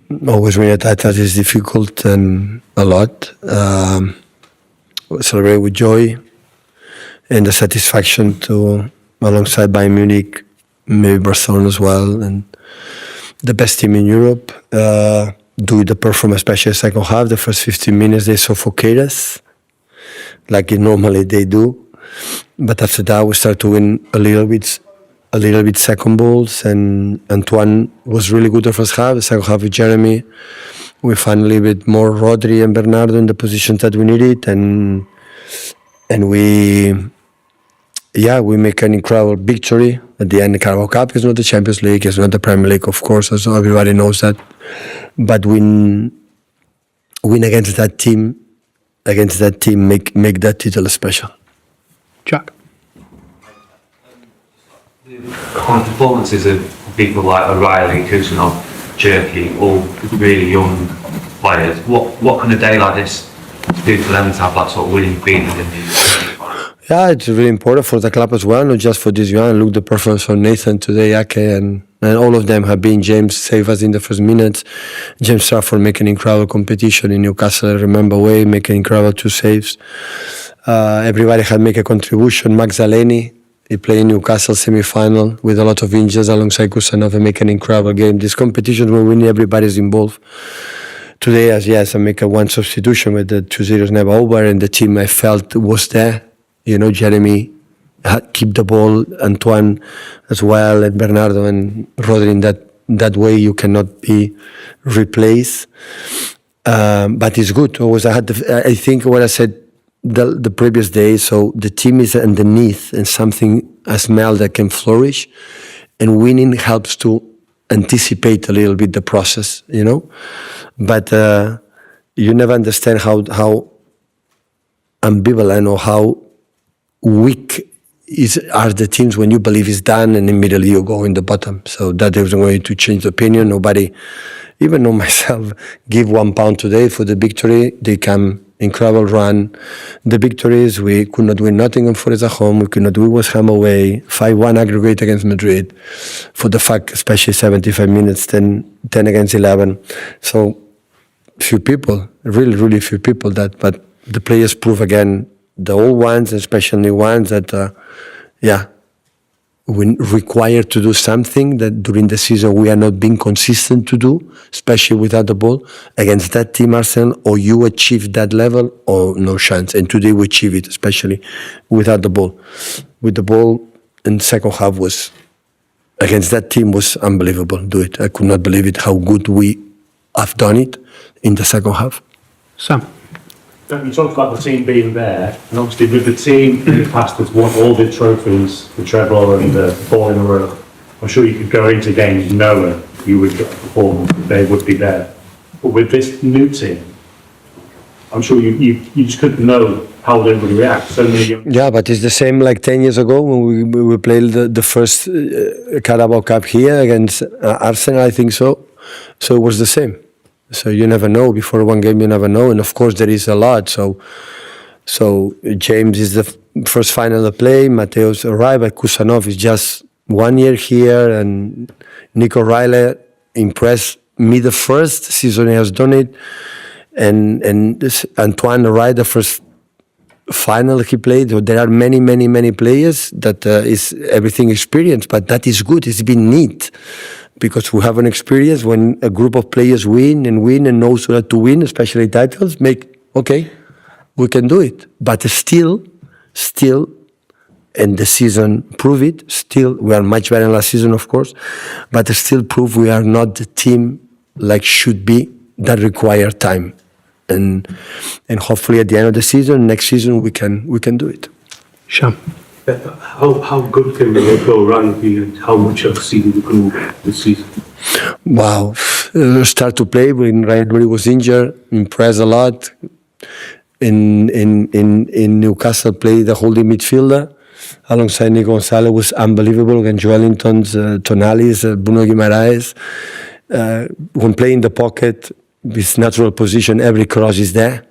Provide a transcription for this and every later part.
Always winning a title is difficult and a lot. Celebrate with joy and the satisfaction to, alongside Bayern Munich, maybe Barcelona as well, and the best team in Europe. Do the performance, especially the second half. The first 15 minutes they suffocate us, like normally they do. But after that, we start to win a little bit second balls, and Antoine was really good the first half. The second half with Jeremy, we find a little bit more Rodri and Bernardo in the positions that we needed, and we make an incredible victory at the end. The Carabao Cup is not the Champions League, it's not the Premier League, of course, as everybody knows that. But win against that team, make that title special. Jack? Kind of performances of people like O'Reilly, Kusanov, Cherky, all really young players. What can a day like this do for them to have that sort of winning feeling in the Yeah, it's really important for the club as well, not just for this young. Look, the performance of Nathan today, Ake, and all of them have been. James saved us in the first minutes. James Trafford making incredible competition in Newcastle. I remember way making incredible 2 saves. Everybody had made a contribution. Max Aleni, he played in Newcastle semi-final with a lot of injuries alongside Kusanov and make an incredible game. This competition when winning, everybody's involved. Today, I make a 1 substitution with the 2-0 never over, and the team I felt was there. You know, Jeremy keep the ball, Antoine as well, and Bernardo and Rodri in that way you cannot be replaced. But it's good. I think what I said the previous day, so the team is underneath and something, a smell that can flourish, and winning helps to anticipate a little bit the process, you know. But you never understand how ambivalent or how weak are the teams when you believe it's done and immediately you go in the bottom. So that is going to change the opinion. Nobody, even though myself, give £1 today for the victory. They come incredible run. The victories, we could not win Nottingham Forest at home. We could not win West Ham away. 5-1 aggregate against Madrid. For the fact, especially 75 minutes, 10 against 11. So few people, really few people but the players prove again, the old ones, especially new ones, that we require to do something that during the season we are not being consistent to do, especially without the ball. Against that team, Arsenal, or you achieve that level or no chance. And today we achieve it, especially without the ball. With the ball in second half was, against that team, was unbelievable. I could not believe it, how good we have done it in the second half. Sam? You talked about the team being there, and obviously with the team in the past that's won all the trophies, the treble and the 4 in a row, I'm sure you could go into games knowing you would get a performance, they would be there. But with this new team, I'm sure you just couldn't know how they would react. So many young... Yeah, but it's the same like 10 years ago when we played the first Carabao Cup here against Arsenal, I think so. So it was the same. So you never know. Before one game, you never know. And of course, there is a lot. So James is the first final to play. Mateo's arrived, but Kusanov is just 1 year here. And Nico Riley impressed me the first season he has done it. And this Antoine arrived the first final he played. There are many players that is everything experience, but that is good. It's been neat. Because we have an experience when a group of players win and knows how to win, especially titles, we can do it. But still, and the season prove it, still, we are much better than last season, of course, but still prove we are not the team like should be, that require time. And hopefully at the end of the season, next season, we can do it. Sham? How good can Liverpool run be, and how much have seen the group this season? Wow, start to play when Rodri was injured, impressed a lot. In Newcastle, played the holding midfielder alongside Nico Gonzalez was unbelievable against Joelinton's, Tonali's, Bruno Guimaraes. When playing the pocket, his natural position, every cross is there.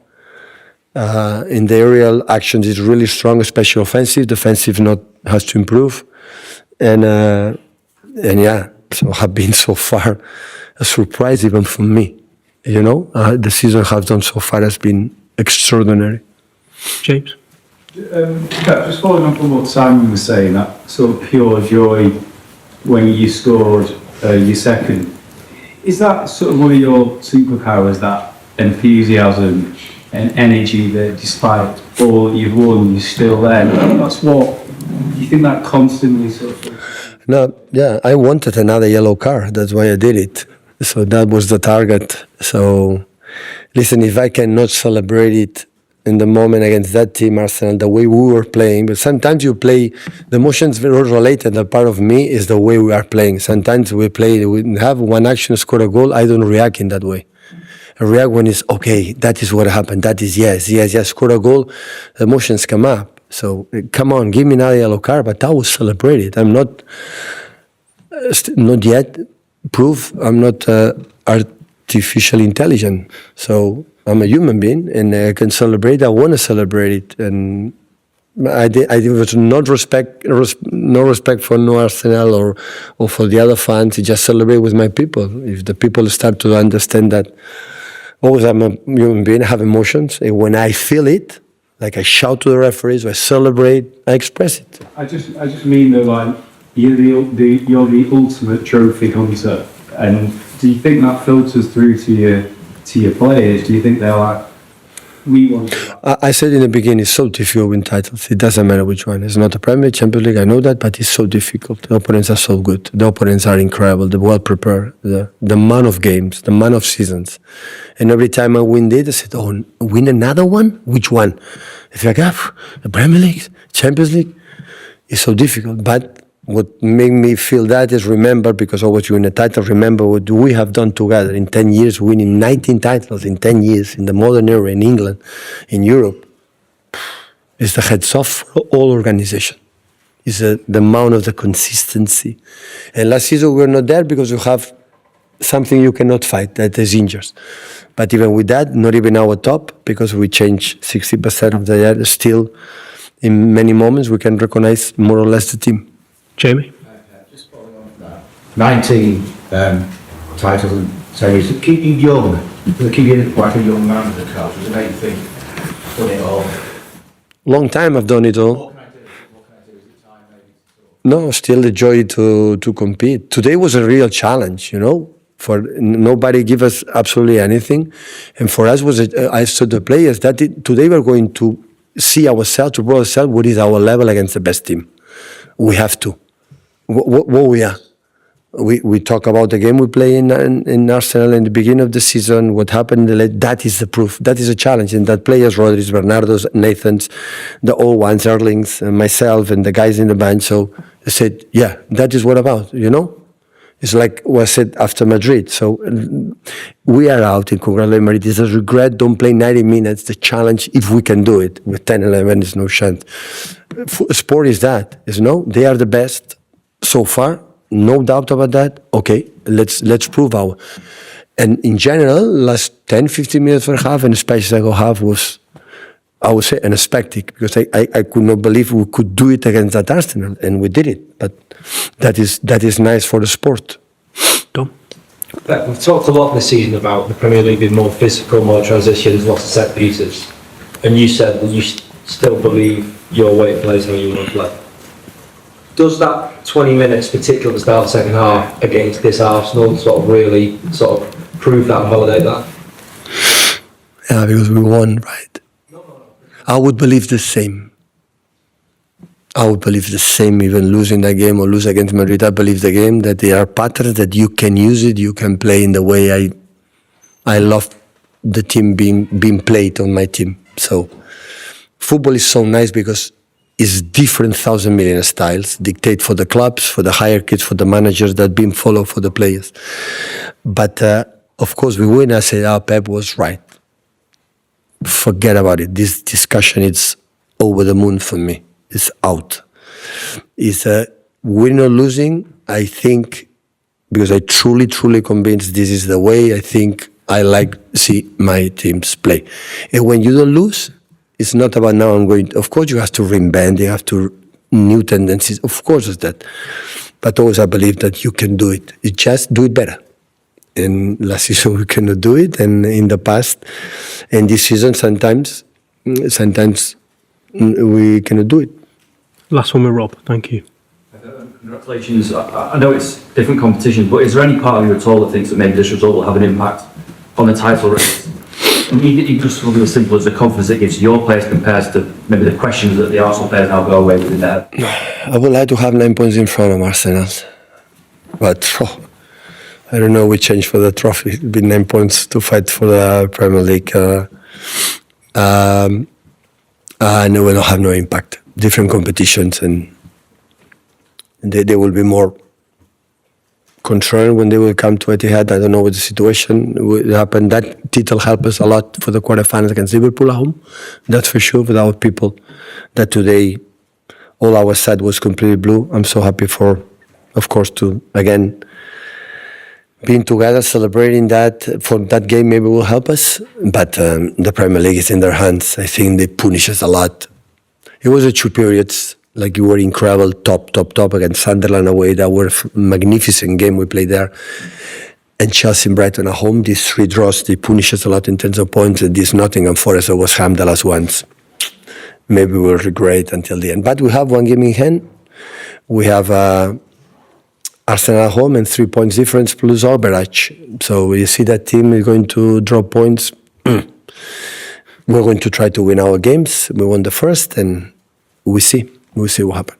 In the aerial actions is really strong, especially offensive. Defensive has to improve, and so have been so far a surprise even for me. You know, the season has done so far has been extraordinary. James? Just following on from what Simon was saying, that sort of pure joy when you scored your second, is that sort of one of your superpowers, that enthusiasm and energy that despite all that you've won, you're still there? That's what, do you think that constantly sort of... No, yeah, I wanted another yellow card. That's why I did it. So that was the target. So, listen, if I cannot celebrate it in the moment against that team, Arsenal, the way we were playing, but sometimes you play, the emotions very related. The part of me is the way we are playing. Sometimes we have one action, score a goal. I don't react in that way. I react when it's okay. That is what happened. That is yes, score a goal. The emotions come up. So come on, give me another yellow card. But I will celebrate it. I'm not yet proof. I'm not artificially intelligent. So I'm a human being, and I can celebrate. I want to celebrate it, and I was no respect for no Arsenal or for the other fans. I just celebrate with my people. If the people start to understand that, always I'm a human being, I have emotions, and when I feel it, like I shout to the referees, I celebrate, I express it. I just mean that, like, you're the ultimate trophy hunter, and do you think that filters through to your players? Do you think they're like, we want to... I said in the beginning, it's so difficult to win titles. It doesn't matter which one. It's not a Premier League, Champions League, I know that, but it's so difficult. The opponents are so good. The opponents are incredible. They're well prepared. The amount of games, the amount of seasons. And every time I win it, I said, oh, win another one? Which one? It's like, the Premier League, Champions League. It's so difficult. But what made me feel that is remember, because always you win a title, remember what we have done together in 10 years, winning 19 titles in 10 years in the modern era in England, in Europe. It's the heads off for all organization. It's the amount of the consistency. And last season we were not there because you have something you cannot fight, that is injuries. But even with that, not even our top, because we changed 60% of the year, still in many moments we can recognize more or less the team. Jamie? Just following on from that. 19 titles and series to keep you young, to keep you like a young man as a coach. Does it make you think, done it all? Long time I've done it all. What can I do? Is it time maybe? No, still the joy to compete. Today was a real challenge, you know. For nobody give us absolutely anything, and for us I saw the players that today we're going to see ourselves, to prove ourselves what is our level against the best team. We have to. What we are. We talk about the game we play in Arsenal in the beginning of the season, what happened, that is the proof. That is a challenge. And that players, Rodri, Bernardo, Nathans, the old ones, Erlings, and myself, and the guys in the bench. So I said, yeah, that is what about, you know? It's like what I said after Madrid. So we are out in congratulate Madrid. It's a regret, don't play 90 minutes. The challenge, if we can do it, with 10, 11, there's no chance. Sport is that, is no, they are the best so far. No doubt about that. Okay, let's prove our. And in general, last 10, 15 minutes for half, and especially second half was, I would say, unexpected, because I could not believe we could do it against that Arsenal, and we did it. But that is nice for the sport. Dom? We've talked a lot this season about the Premier League being more physical, more transitions, lots of set pieces. And you said that you still believe your way of play is how you want to play. Does that 20 minutes, particularly at the start of the second half against this Arsenal, sort of really sort of prove that and validate that? Yeah, because we won, right? I would believe the same. I would believe the same, even losing that game or lose against Madrid. I believe the game, that there are patterns that you can use it, you can play in the way I love the team being played on my team. So football is so nice because it's different 1,000 million styles, dictate for the clubs, for the hierarchies, for the managers that being followed for the players. But of course we win. I say, Pep was right. Forget about it. This discussion is over the moon for me. It's out. It's winning or losing. I think, because I truly convinced this is the way I think I like to see my teams play. And when you don't lose, it's not about now I'm going. Of course, you have to reinvent. You have to new tendencies. Of course, it's that. But always I believe that you can do it. You just do it better. And last season we cannot do it, and in the past, and this season sometimes we cannot do it. Last one with Rob. Thank you. Congratulations. I know it's different competition, but is there any part of you at all that thinks that maybe this result will have an impact on the title race? And you just will be as simple as the confidence it gives your players compared to maybe the questions that the Arsenal players now go away with in their head. I would like to have 9 points in front of Arsenal, but I don't know. We changed for the trophy. It'll be 9 points to fight for the Premier League. And it will have no impact. Different competitions, and they will be more concerned when they will come to Etihad. I don't know what the situation will happen. That title helped us a lot for the quarterfinals against Liverpool at home. That's for sure. With our people, that today all our side was completely blue. I'm so happy for, of course, to again being together, celebrating that for that game. Maybe will help us, but the Premier League is in their hands. I think they punish us a lot. It was a 2 periods, like you were incredible, top against Sunderland away. That were a magnificent game we played there. And Chelsea and Brighton at home, these 3 draws, they punish us a lot in terms of points. And this Nottingham Forest that was harmed the last ones. Maybe we'll regret until the end. But we have 1 game in hand. We have Arsenal at home and 3 points difference plus average. So you see that team is going to drop points. We're going to try to win our games. We won the first, and we see what happens.